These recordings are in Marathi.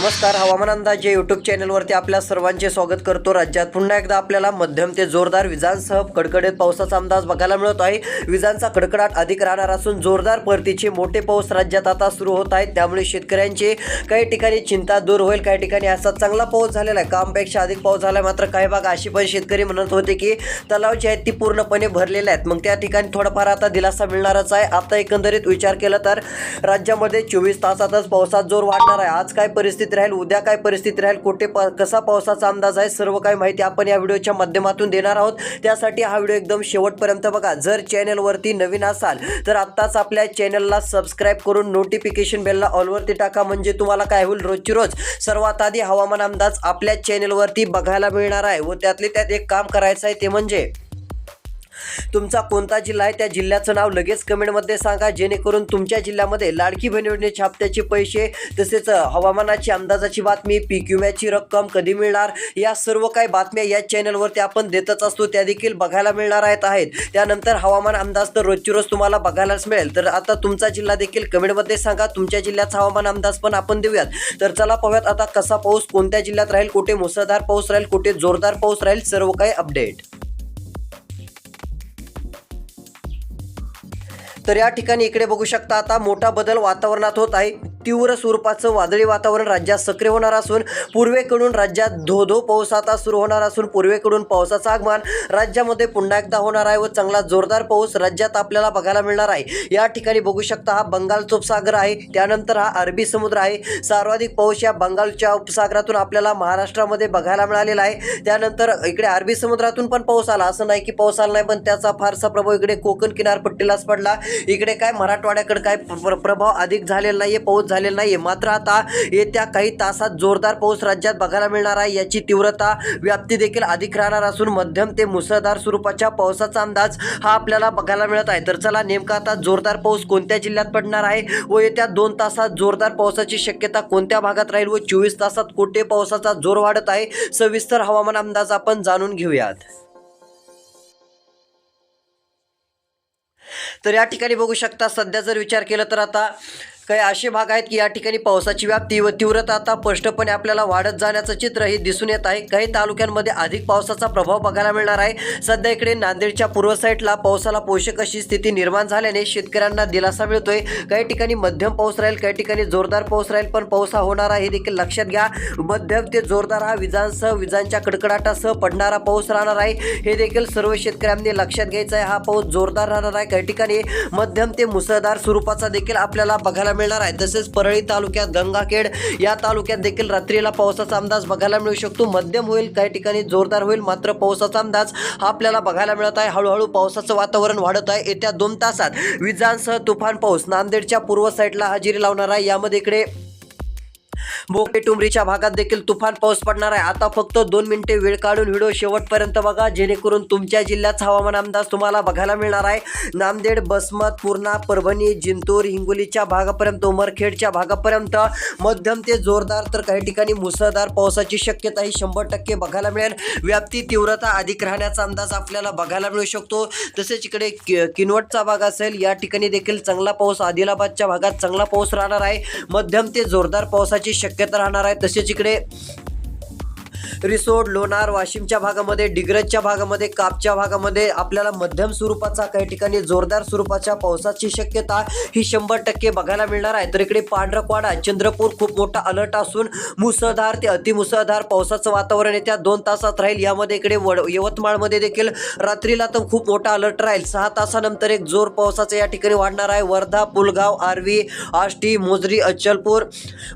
नमस्कार. हवामान अंदाज या यूट्यूब चॅनलवरती आपल्या सर्वांचे स्वागत करतो. राज्यात पुन्हा एकदा आपल्याला मध्यम ते जोरदार विजांसह कडकडीत पावसाचा अंदाज बघायला मिळत आहे. विजांचा कडकडाट अधिक राहणार असून जोरदार परतीचे मोठे पाऊस राज्यात आता सुरू होत आहेत. त्यामुळे शेतकऱ्यांची काही ठिकाणी चिंता दूर होईल. काही ठिकाणी असा चांगला पाऊस झालेला आहे, कामपेक्षा अधिक पाऊस झाला. मात्र काही भाग अशी पण शेतकरी म्हणत होते की तलाव जे आहेत ती पूर्णपणे भरलेले आहेत. मग त्या ठिकाणी थोडाफार आता दिलासा मिळणारच आहे. आता एकंदरीत विचार केला तर राज्यामध्ये 24 तासातच पावसाचा जोर वाढणार आहे. आज काय परिस्थिती राहील, उद्या काय परिस्थिती राहील, कुठे कसा पावसाचा अंदाज आहे, सर्व काही माहिती आपण या व्हिडिओच्या माध्यमातून देणार आहोत. त्यासाठी हा व्हिडिओ एकदम शेवटपर्यंत बघा. जर चॅनलवरती नवीन असाल तर आत्ताच आपल्या चॅनलला सबस्क्राईब करून नोटिफिकेशन बेलला ऑलवरती टाका. म्हणजे तुम्हाला काय होईल, रोजची रोज सर्वात आधी हवामान अंदाज आपल्या चॅनलवरती बघायला मिळणार आहे. व त्यातले त्यात एक काम करायचं आहे, ते म्हणजे तुमचा कोणता जिल्हा आहे त्या जिल्ह्याचं नाव लगेच कमेंटमध्ये सांगा, जेणेकरून तुमच्या जिल्ह्यामध्ये लाडकी बहीण योजनेचे हप्त्याचे पैसे, तसेच हवामानाची अंदाजाची बातमी, पीक विम्याची रक्कम कधी मिळणार, या सर्व काही बातम्या या चॅनलवरती आपण देतच असतो, त्या देखील बघायला मिळणार आहेत. त्यानंतर हवामान अंदाज तर रोजची रोज तुम्हाला बघायलाच मिळेल. तर आता तुमचा जिल्हा देखील कमेंटमध्ये सांगा. तुमच्या जिल्ह्याचा हवामान अंदाज पण आपण देऊयात. तर चला पाहूयात आता कसा पाऊस कोणत्या जिल्ह्यात राहील, कुठे मुसळधार पाऊस राहील, कुठे जोरदार पाऊस राहील, सर्व काही अपडेट. तर या ठिकाणी इकडे बघू शकता, आता मोठा बदल वातावरणात होत आहे. तीव्र स्वरूपाचं वादळी वातावरण राज्यात सक्रिय होणार असून पूर्वेकडून राज्यात धो पाऊस आता सुरू होणार असून पूर्वेकडून पावसाचं आगमन राज्यामध्ये पुन्हा एकदा होणार आहे व चांगला जोरदार पाऊस राज्यात आपल्याला बघायला मिळणार आहे. या ठिकाणी बघू शकता, हा बंगालचा उपसागर आहे, त्यानंतर हा अरबी समुद्र आहे. सर्वाधिक पाऊस या बंगालच्या उपसागरातून आपल्याला महाराष्ट्रामध्ये बघायला मिळालेला आहे. त्यानंतर इकडे अरबी समुद्रातून पण पाऊस आला, असं नाही की पाऊस आला नाही, पण त्याचा फारसा प्रभाव इकडे कोकण किनारपट्टीलाच पडला. इकडे काय मराठवाड्याकडे काय प्रभाव अधिक झालेला नाहीये, पाऊस झालेला नाहीये. मात्र आता येत्या काही तासात जोरदार पाऊस राज्यात बघायला मिळणार आहे. याची तीव्रता, व्याप्ती देखील अधिक राहणार असून मध्यम ते मुसळधार स्वरूपाच्या पावसाचा अंदाज हा आपल्याला बघायला मिळत आहे. तर चला, नेमका आता जोरदार पाऊस कोणत्या जिल्ह्यात पडणार आहे व येत्या 2 तासात जोरदार पावसाची शक्यता कोणत्या भागात राहील व 24 तासात कुठे पावसाचा जोर वाढत आहे, सविस्तर हवामान अंदाज आपण जाणून घेऊयात. तर या ठिकाणी बघू शकता, सध्या जर विचार केला तर आता काही असे भाग आहेत की या ठिकाणी पावसाची व्याप्ती व तीव्रता आता स्पष्टपणे आपल्याला वाढत जाण्याचं चित्रही दिसून येत आहे. काही तालुक्यांमध्ये अधिक पावसाचा प्रभाव बघायला मिळणार आहे. सध्या इकडे नांदेडच्या पूर्व साईडला पावसाला पोषक अशी स्थिती निर्माण झाल्याने शेतकऱ्यांना दिलासा मिळतोय. काही ठिकाणी मध्यम पाऊस राहील, काही ठिकाणी जोरदार पाऊस राहील, पण पाऊस हा होणार आहे हे देखील लक्षात घ्या. मध्यम ते जोरदार हा विजांच्या कडकडाटासह पडणारा पाऊस राहणार आहे, हे देखील सर्व शेतकऱ्यांनी लक्षात घ्यायचं आहे. हा पाऊस जोरदार राहणार आहे. काही ठिकाणी मध्यम ते मुसळधार स्वरूपाचा देखील आपल्याला बघायला मिळणार आहे. तसेच परळी तालुक्यात, गंगाखेड या तालुक्यात देखील रात्रीला पावसाचा अंदाज बघायला मिळू शकतो. मध्यम होईल, काही ठिकाणी जोरदार होईल, मात्र पावसाचा अंदाज हा आपल्याला बघायला मिळत आहे. हळूहळू पावसाचं वातावरण वाढत आहे. येत्या 2 तासात विजांसह तुफान पाऊस नांदेडच्या पूर्व साईडला हजेरी लावणार आहे. यामध्ये इकडे बोके टुमरीच्या भागात देखील तुफान पाऊस पडणार आहे. आता फक्त 2 मिनिटे वेळ काढून व्हिडिओ शेवटपर्यंत बघा, जेणेकरून तुमच्या जिल्ह्याचा हवामान अंदाज तुम्हाला बघायला मिळणार आहे. नांदेड, बसमत, पूर्णा, परभणी, जिंतूर, हिंगोलीच्या भागापर्यंत, उमरखेडच्या भागापर्यंत मध्यम ते जोरदार तर काही ठिकाणी मुसळधार पावसाची शक्यता ही 100% बघायला मिळेल. व्याप्ती, तीव्रता अधिक राहण्याचा अंदाज आपल्याला बघायला मिळू शकतो. तसेच इकडे किनवटचा भाग असेल, या ठिकाणी देखील चांगला पाऊस, आदिलाबादच्या भागात चांगला पाऊस राहणार आहे. मध्यम ते जोरदार पावसाची शक्यता राहणार आहे. तसेच इकडे रिसोड, लोणार, वाशिमच्या भागामध्ये, डिग्रजच्या भागामध्ये, कापच्या भागामध्ये आपल्याला मध्यम स्वरूपाचा, काही ठिकाणी जोरदार स्वरूपाच्या पावसाची शक्यता ही 100% बघायला मिळणार आहे. तर इकडे पांढरकवाडा, चंद्रपूर खूप मोठा अलर्ट असून मुसळधार ते अतिमुसळधार पावसाचं वातावरण येत्या 2 तासात राहील. यामध्ये इकडे यवतमाळमध्ये देखील रात्रीला तर खूप मोठा अलर्ट राहील. 6 तासानंतर एक जोर पावसाचं या ठिकाणी वाढणार आहे. वर्धा, पुलगाव, आर्वी, आष्टी, मोजरी, अचलपूर,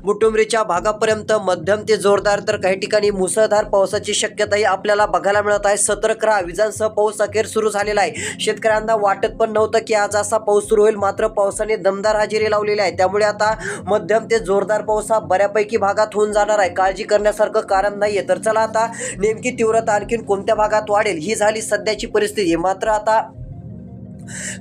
बुटुंबरीच्या भागापर्यंत मध्यम ते जोरदार तर काही ठिकाणी मुसळधार पावसाची शक्यताही आपल्याला बघायला मिळत आहे. सतर्क राहा, विजांसह पाऊस अखेर सुरू झालेला आहे. शेतकऱ्यांना वाटत पण नव्हतं की आज असा पाऊस सुरू होईल, मात्र पावसाने दमदार हजेरी लावलेली आहे. त्यामुळे आता मध्यम ते जोरदार पाऊस हा बऱ्यापैकी भागात होऊन जाणार आहे. काळजी करण्यासारखं कारण नाहीये. तर चला, आता नेमकी तीव्रता आणखीन कोणत्या भागात वाढेल ही झाली सध्याची परिस्थिती. मात्र आता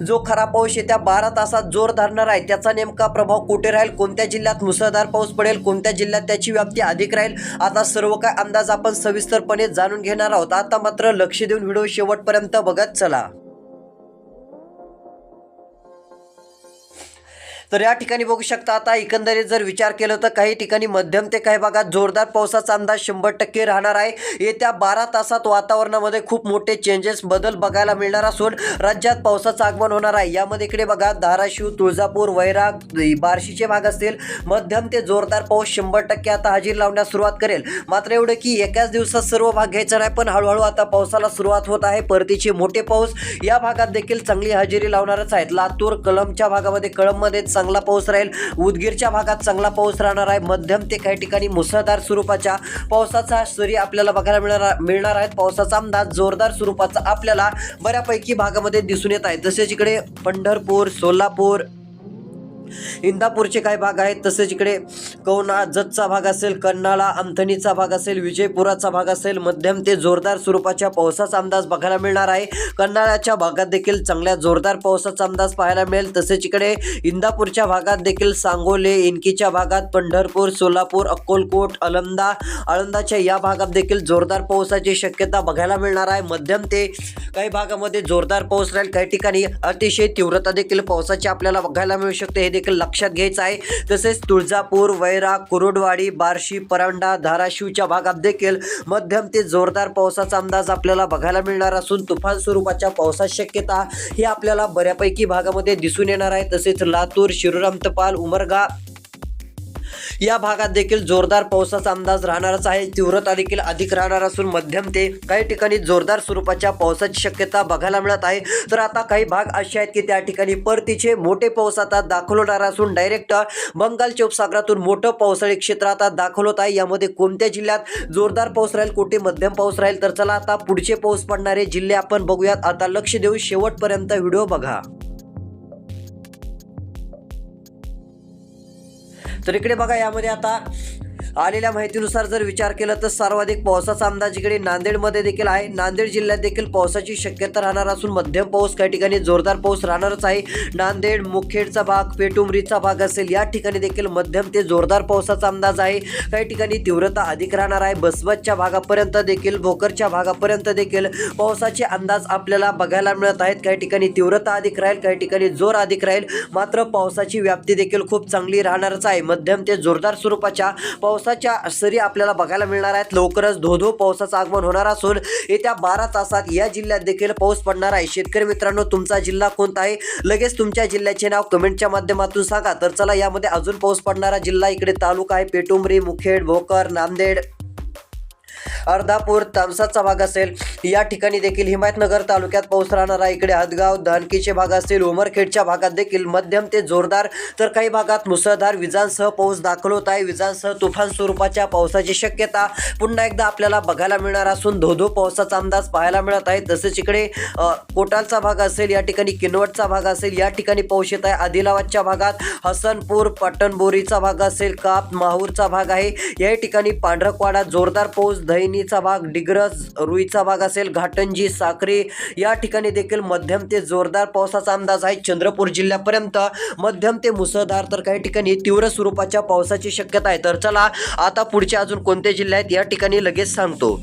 जो खरा पाऊस येत्या 12 तासात जोर धरणार आहे, त्याचा नेमका प्रभाव कुठे राहील, कोणत्या जिल्ह्यात मुसळधार पाऊस पडेल, कोणत्या जिल्ह्यात त्याची व्याप्ती अधिक राहील, आता सर्व काय अंदाज आपण सविस्तरपणे जाणून घेणार आहोत. आता मात्र लक्ष देऊन व्हिडिओ शेवटपर्यंत बघत चला. तर या ठिकाणी बघू शकता आता एकंदरीत जर विचार केला तर काही ठिकाणी मध्यम ते काही भागात जोरदार पावसाचा अंदाज 100% राहणार आहे. येत्या 12 तासात वातावरणामध्ये खूप मोठे चेंजेस बदल बघायला मिळणार असून राज्यात पावसाचं आगमन होणार आहे. यामध्ये इकडे बघा धाराशिव, तुळजापूर, वैराग, बार्शीचे भाग असतील मध्यम ते जोरदार पाऊस 100% आता हजेरी लावण्यास सुरुवात करेल. मात्र एवढं की एकाच दिवसात सर्व भाग घ्यायचा नाही, पण हळूहळू आता पावसाला सुरुवात होत आहे. परतीचे मोठे पाऊस या भागात देखील चांगली हजेरी लावणारच आहेत. लातूर, कळंबच्या भागामध्ये कळंबमध्ये चांगला पाऊस राहील. उदगीरच्या भागात चांगला पाऊस राहणार आहे. मध्यम ते काही ठिकाणी मुसळधार स्वरूपाच्या पावसाचा सरी आपल्याला बघायला मिळणार आहेत. पावसाचा अंदाज जोरदार स्वरूपाचा आपल्याला बऱ्यापैकी भागामध्ये दिसून येत आहे. तसेच इकडे पंढरपूर, सोलापूर, इंदापूरचे काही भाग आहेत. तसेच इकडे कौना, जतचा भाग असेल, कर्नाळा, अंथणीचा भाग असेल, विजयपुराचा भाग असेल मध्यम ते जोरदार स्वरूपाच्या पावसाचा अंदाज बघायला मिळणार आहे. कर्नाळ्याच्या भागात देखील चांगल्या जोरदार पावसाचा अंदाज पाहायला मिळेल. तसेच इकडे इंदापूरच्या भागात देखील सांगोले, इनकीच्या भागात, पंढरपूर, सोलापूर, अक्कलकोट, आळंदाच्या या भागात देखील जोरदार पावसाची शक्यता बघायला मिळणार आहे. मध्यम ते काही भागामध्ये जोरदार पाऊस राहील. काही ठिकाणी अतिशय तीव्रता देखील पावसाची आपल्याला बघायला मिळू शकते, हे देखील लक्षात घ्यायचं आहे. तसेच तुळजापूर, वैराग, कुरुडवाडी, बार्शी, परांडा, धाराशिवच्या भागात देखील मध्यम ते जोरदार पावसाचा अंदाज आपल्याला बघायला मिळणार असून तुफान स्वरूपाच्या पावसाची शक्यता ही आपल्याला बऱ्यापैकी भागामध्ये दिसून येणार आहे. तसेच लातूर, शिरूरामतपाल, उमरगा या भागात देखील जोरदार पावसाचा अंदाज राहणारच आहे. तीव्रता देखील अधिक राहणार असून मध्यम ते काही ठिकाणी जोरदार स्वरूपाच्या पावसाची शक्यता बघायला मिळत आहे. तर आता काही भाग असे आहेत की त्या ठिकाणी परतीचे मोठे पाऊस आता दाखल होणार असून डायरेक्ट बंगालच्या उपसागरातून मोठं पावसाळी क्षेत्र आता दाखल होत आहे. यामध्ये कोणत्या जिल्ह्यात जोरदार पाऊस राहील, कुठे मध्यम पाऊस राहील, तर चला आता पुढचे पाऊस पडणारे जिल्हे आपण बघूयात. आता लक्ष देऊ, शेवटपर्यंत व्हिडिओ बघा. तर इकडे बघा, यामध्ये आता आलेल्या माहितीनुसार जर विचार केला तर सर्वाधिक पावसाचा अंदाज इकडे नांदेडमध्ये देखील आहे. नांदेड जिल्ह्यात देखील पावसाची शक्यता राहणार असून मध्यम पाऊस, काही ठिकाणी जोरदार पाऊस राहणारच आहे. नांदेड, मुखेडचा भाग, पेटुमरीचा भाग असेल या ठिकाणी देखील मध्यम ते जोरदार पावसाचा अंदाज आहे. काही ठिकाणी तीव्रता अधिक राहणार आहे. बसवतच्या भागापर्यंत देखील, भोकरच्या भागापर्यंत देखील पावसाचे अंदाज आपल्याला बघायला मिळत आहेत. काही ठिकाणी तीव्रता अधिक राहील, काही ठिकाणी जोर अधिक राहील. मात्र पावसाची व्याप्ती देखील खूप चांगली राहणारच आहे. मध्यम ते जोरदार स्वरूपाच्या पावसाच्या सरी आपल्याला बघायला मिळणार आहेत. लवकरच धोधो पावसाचं आगमन होणार असून येत्या 12 तासात या जिल्ह्यात देखील पाऊस पडणार आहे. शेतकरी मित्रांनो, तुमचा जिल्हा कोणता आहे? लगेच तुमच्या जिल्ह्याचे नाव कमेंटच्या माध्यमातून सांगा. तर चला, यामध्ये अजून पाऊस पडणारा जिल्हा इकडे तालुका आहे पेटुमरी, मुखेड, भोकर, नांदेड, अर्धापूर, तामसाचा भाग असेल या ठिकाणी देखील हिमायतनगर तालुक्यात पाऊस राहणार आहे. इकडे हदगाव, धानकीचे भाग असतील, उमरखेडच्या भागात देखील मध्यम ते जोरदार, तर काही भागात मुसळधार विजांसह पाऊस दाखल होत आहे. विजांसह तुफान स्वरूपाच्या पावसाची शक्यता पुन्हा एकदा आपल्याला बघायला मिळणार असून धोधो पावसाचा अंदाज पाहायला मिळत आहे. तसेच इकडे कोटालचा भाग असेल या ठिकाणी, किनवटचा भाग असेल या ठिकाणी पाऊस येत आहे. आदिलाबादच्या भागात, हसनपूर, पाटणबोरीचा भाग असेल, काप, माहूरचा भाग आहे या ठिकाणी, पांढरकवाडा जोरदार पाऊस, दहिनीचा भाग, डिग्रज, रुईचा भाग असेल, घाटंजी, साक्री या ठिकाणी देखील मध्यम ते जोरदार पावसाचा अंदाज आहे. चंद्रपूर जिल्ह्यापर्यंत मध्यम ते मुसळधार, तर काही ठिकाणी तीव्र स्वरूपाच्या पावसाची शक्यता आहे. तर चला, आता पुढचे अजून कोणते जिल्हे आहेत या ठिकाणी लगेच सांगतो.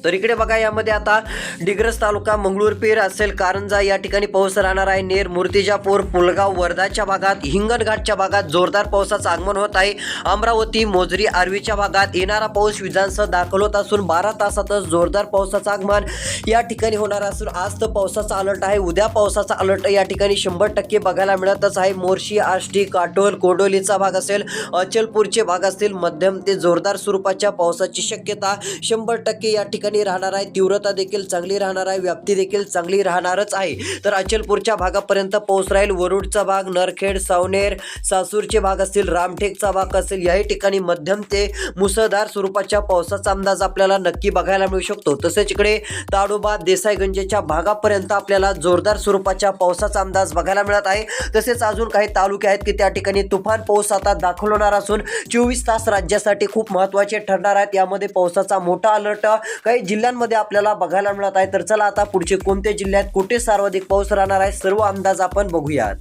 तर इकडे बघा, यामध्ये आता डिग्रस तालुका, मंगळूरपीर असेल, कारंजा या ठिकाणी पाऊस राहणार आहे. नेर, मूर्तिजापूर, पुलगाव, वर्धाच्या भागात, हिंगणघाटच्या भागात जोरदार पावसाचं आगमन होत आहे. अमरावती, मोजरी, आर्वीच्या भागात येणारा पाऊस विजांसह दाखल होत असून 12 तासातच जोरदार पावसाचं आगमन या ठिकाणी होणार असून आज तर पावसाचा अलर्ट आहे. उद्या पावसाचा अलर्ट या ठिकाणी 100% बघायला मिळतच आहे. मोर्शी, आष्टी, काटोल, कोडोलीचा भाग असेल, अचलपूरचे भाग असतील, मध्यम ते जोरदार स्वरूपाच्या पावसाची शक्यता 100% या ठिकाणी राहणार आहे. तीव्रता देखील चांगली राहणार आहे. व्याप्ती देखील चांगली राहणारच आहे. तर अचलपूरच्या भागापर्यंत पाऊस राहील. वरुडचा भाग, नरखेड, सावनेर, सासूरचे भाग असतील, रामटेकचा भाग असेल याही ठिकाणी मध्यम ते मुसळधार स्वरूपाच्या पावसाचा अंदाज आपल्याला नक्की बघायला मिळू शकतो. तसेच इकडे ताडोबा, देसाईगंजच्या भागापर्यंत आपल्याला जोरदार स्वरूपाच्या पावसाचा अंदाज बघायला मिळत आहे. तसेच अजून काही तालुके आहेत की त्या ठिकाणी तुफान पाऊस आता दाखल होणार असून 24 तास राज्यासाठी खूप महत्त्वाचे ठरणार आहेत. यामध्ये पावसाचा मोठा अलर्ट काही जिल्ह्यांमध्ये आपल्याला बघायला मिळत आहे. तर चला, आता पुढचे कोणते जिल्ह्यात कुठे सर्वाधिक पाऊस राहणार आहे सर्व अंदाज आपण बघूयात.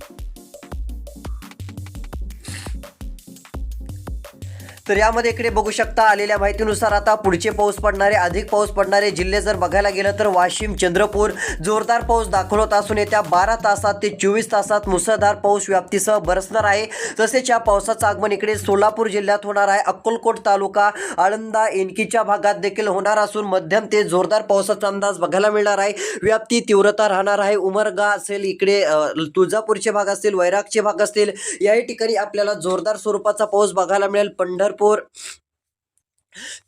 तर यामध्ये इकडे बघू शकता आलेल्या माहितीनुसार आता पुढचे पाऊस पडणारे अधिक पाऊस पडणारे जिल्हे जर बघायला गेलं तर वाशिम चंद्रपूर जोरदार पाऊस दाखवत असून येत्या 12 तासात ते 24 तासात मुसळधार पाऊस व्याप्तीसह बरसणार आहे। तसेच या पावसाचं आगमन इकडे सोलापूर जिल्ह्यात होणार आहे। अक्कलकोट तालुका आळंदा एनकीच्या भागात देखील होणार असून मध्यम ते जोरदार पावसाचा अंदाज बघायला मिळणार आहे। व्याप्ती तीव्रता राहणार आहे। उमरगा असेल इकडे तुळजापूरचे भाग असतील वैरागचे भाग असतील याही ठिकाणी आपल्याला जोरदार स्वरूपाचा पाऊस बघायला मिळेल। पंढरपूर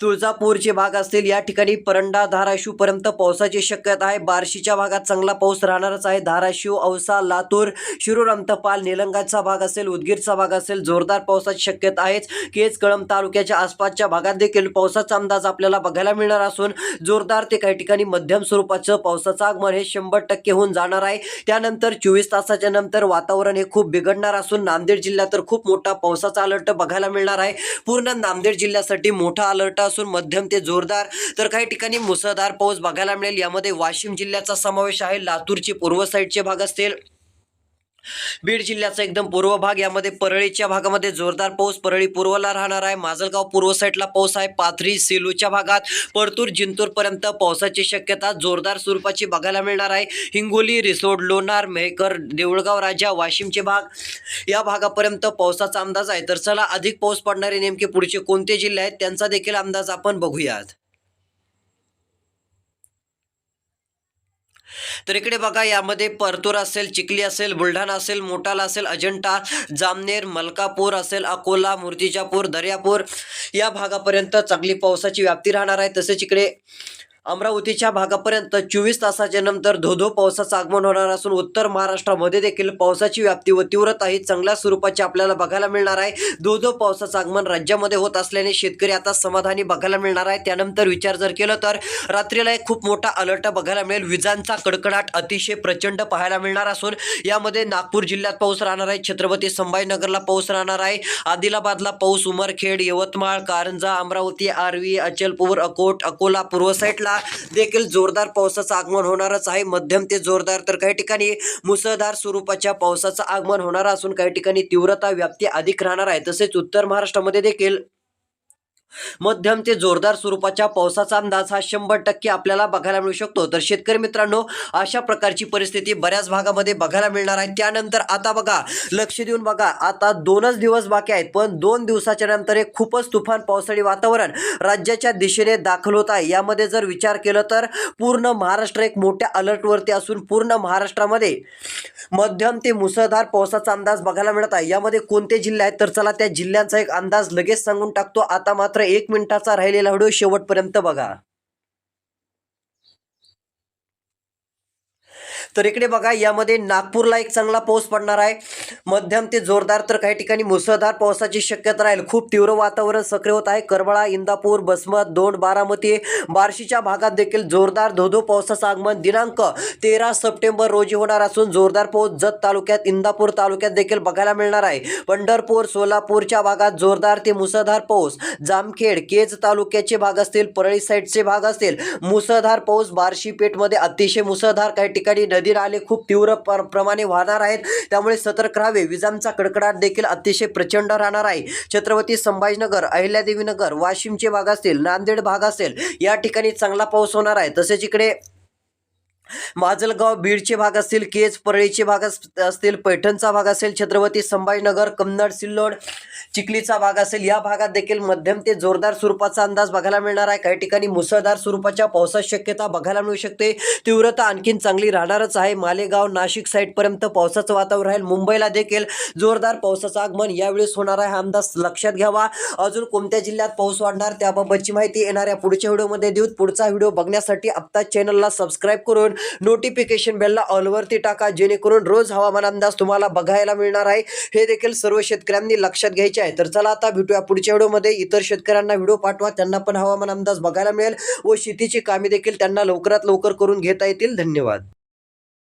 तुळजापूरचे भाग असतील या ठिकाणी परंडा धाराशिव पर्यंत पावसाची शक्यता आहे। बार्शीच्या भागात चांगला पाऊस राहणारच आहे। धाराशिव औसा लातूर शिरूर अंतपाल निलंगाचा भाग असेल उदगीरचा भाग असेल जोरदार पावसाची शक्यता आहे। केज कळंब तालुक्याच्या आसपासच्या भागात देखील पावसाचा अंदाज आपल्याला बघायला मिळणार असून जोरदार ते काही ठिकाणी मध्यम स्वरूपाचं पावसाचं आगमन हे 100% होऊन जाणार आहे। त्यानंतर 24 तासाच्या नंतर वातावरण हे खूप बिघडणार असून नांदेड जिल्ह्यात तर खूप मोठा पावसाचा अलर्ट बघायला मिळणार आहे। पूर्ण नांदेड जिल्ह्यासाठी मोठा अलर्ट असून मध्यम ते जोरदार तर काही ठिकाणी मुसळधार पाऊस बघायला मिळेल। यामध्ये वाशिम जिल्ह्याचा समावेश आहे। लातूरचे पूर्व साईडचे भाग असतील बीड जिल्ह्याचा एकदम पूर्व भाग यामध्ये परळीच्या भागामध्ये जोरदार पाऊस परळी पूर्वला राहणार आहे। माजलगाव पूर्व साईडला पाऊस आहे। पाथरी सेलूच्या भागात परतूर जिंतूर पर्यंत पावसाची शक्यता जोरदार स्वरूपाची बघायला मिळणार आहे। हिंगोली रिसोड लोणार मेहकर देऊळगाव राजा वाशिमचे भाग या भागापर्यंत पावसाचा अंदाज आहे। तर चला अधिक पाऊस पडणारे नेमके पुढचे कोणते जिल्हे आहेत त्यांचा देखील अंदाज आपण बघूयात। तर इकडे बघा यामध्ये परतूर असेल चिखली असेल बुलढाणा असेल मोटाला असेल अजंठा जामनेर मलकापूर असेल अकोला मूर्तिजापूर दर्यापूर या भागापर्यंत चांगली पावसाची व्याप्ती राहणार आहे। तसेच इकडे अमरावतीच्या भागापर्यंत 24 तासाच्या नंतर धोधो पावसाचं आगमन होणार असून उत्तर महाराष्ट्रामध्ये देखील पावसाची व्याप्ती व तीव्रता ही चांगल्या स्वरूपाची आपल्याला बघायला मिळणार आहे। धोधो पावसाचं आगमन राज्यामध्ये होत असल्याने शेतकरी आता समाधानी बघायला मिळणार आहे। त्यानंतर विचार जर केला तर रात्रीला एक खूप मोठा अलर्ट बघायला मिळेल। विजांचा कडकडाट अतिशय प्रचंड पाहायला मिळणार असून यामध्ये नागपूर जिल्ह्यात पाऊस राहणार आहे। छत्रपती संभाजीनगरला पाऊस राहणार आहे। आदिलाबादला पाऊस उमरखेड यवतमाळ कारंजा अमरावती आर्वी अचलपूर अकोट अकोला पूर्व साईडला देखील जोरदार पावसाचं आगमन होणारच आहे। मध्यम ते जोरदार तर काही ठिकाणी मुसळधार स्वरूपाच्या पावसाचं आगमन होणार असून काही ठिकाणी तीव्रता व्याप्ती अधिक राहणार आहे। तसेच उत्तर महाराष्ट्रामध्ये देखील मध्यम ते जोरदार स्वरूपाच्या पावसाचा अंदाज हा 100% आपल्याला बघायला मिळू शकतो। तर शेतकरी मित्रांनो अशा प्रकारची परिस्थिती बऱ्याच भागामध्ये बघायला मिळणार आहे। त्यानंतर आता बघा लक्ष देऊन बघा आता 2च दिवस बाकी आहेत पण 2 दिवसाच्या नंतर एक खूपच तुफान पावसाळी वातावरण राज्याच्या दिशेने दाखल होत आहे। यामध्ये जर विचार केला तर पूर्ण महाराष्ट्र एक मोठ्या अलर्टवरती असून पूर्ण महाराष्ट्रामध्ये मध्यम ते मुसळधार पावसाचा अंदाज बघायला मिळत आहे। यामध्ये कोणते जिल्हे आहेत तर चला त्या जिल्ह्यांचा एक अंदाज लगेच सांगून टाकतो। आता मात्र 1 मिनिटाचा राहिलेला व्हिडिओ शेवटपर्यंत बघा। तर इकडे बघा यामध्ये नागपूरला एक चांगला पाऊस पडणार आहे। मध्यम ते जोरदार तर काही ठिकाणी मुसळधार पावसाची शक्यता राहील। खूप तीव्र वातावरण सक्रिय होत आहे। करबळा इंदापूर बसमत दोंड बारामती बार्शीच्या भागात देखील जोरदार धोधो पावसाचं आगमन दिनांक 13 सप्टेंबर रोजी होणार असून जोरदार पाऊस जत तालुक्यात इंदापूर तालुक्यात देखील बघायला मिळणार आहे। पंढरपूर सोलापूरच्या भागात जोरदार ते मुसळधार पाऊस जामखेड केज तालुक्याचे भाग असतील परळी साईडचे भाग असतील मुसळधार पाऊस बार्शी पेठमध्ये अतिशय मुसळधार काही ठिकाणी नदी नाले खूप तीव्र प्रमाणे वाहणार आहेत त्यामुळे सतर्क राहावे। विजांचा कडकडाट देखील अतिशय प्रचंड राहणार आहे। छत्रपती संभाजीनगर अहिल्यादेवी नगर वाशिमचे भाग असतील नांदेड भाग असेल या ठिकाणी चांगला पाऊस होणार आहे। तसेच इकडे माजलगाव बीडचे भाग असतील केज परळीचे भाग असतील पैठणचा भाग असेल छत्रपती संभाजीनगर कन्नड सिल्लोड चिखलीचा भाग असेल या भागात देखील मध्यम ते जोरदार स्वरूपाचा अंदाज बघायला मिळणार आहे। काही ठिकाणी मुसळधार स्वरूपाच्या पावसाची शक्यता बघायला मिळू शकते। तीव्रता आणखीन चांगली राहणारच आहे। मालेगाव नाशिक साईडपर्यंत पावसाचं वातावरण राहील। मुंबईला देखील जोरदार पावसाचं आगमन यावेळेस होणार आहे हा अंदाज लक्षात घ्यावा। अजून कोणत्या जिल्ह्यात पाऊस वाढणार त्याबाबतची माहिती येणाऱ्या पुढच्या व्हिडिओमध्ये देऊ। पुढचा व्हिडिओ बघण्यासाठी आत्ता चॅनलला सबस्क्राईब करून नोटिफिकेशन बेलला ऑलवरती टाका जेणेकरून रोज हवामान अंदाज तुम्हाला बघायला मिळणार आहे। हे देखील सर्व शेतकऱ्यांनी लक्षात घ्यायचे आहे। तर चला आता भेटूया पुढच्या व्हिडिओमध्ये। इतर शेतकऱ्यांना व्हिडिओ पाठवा त्यांना पण हवामान अंदाज बघायला मिळेल व शेतीची कामे देखील त्यांना लवकरात लवकर करून घेता येतील। धन्यवाद।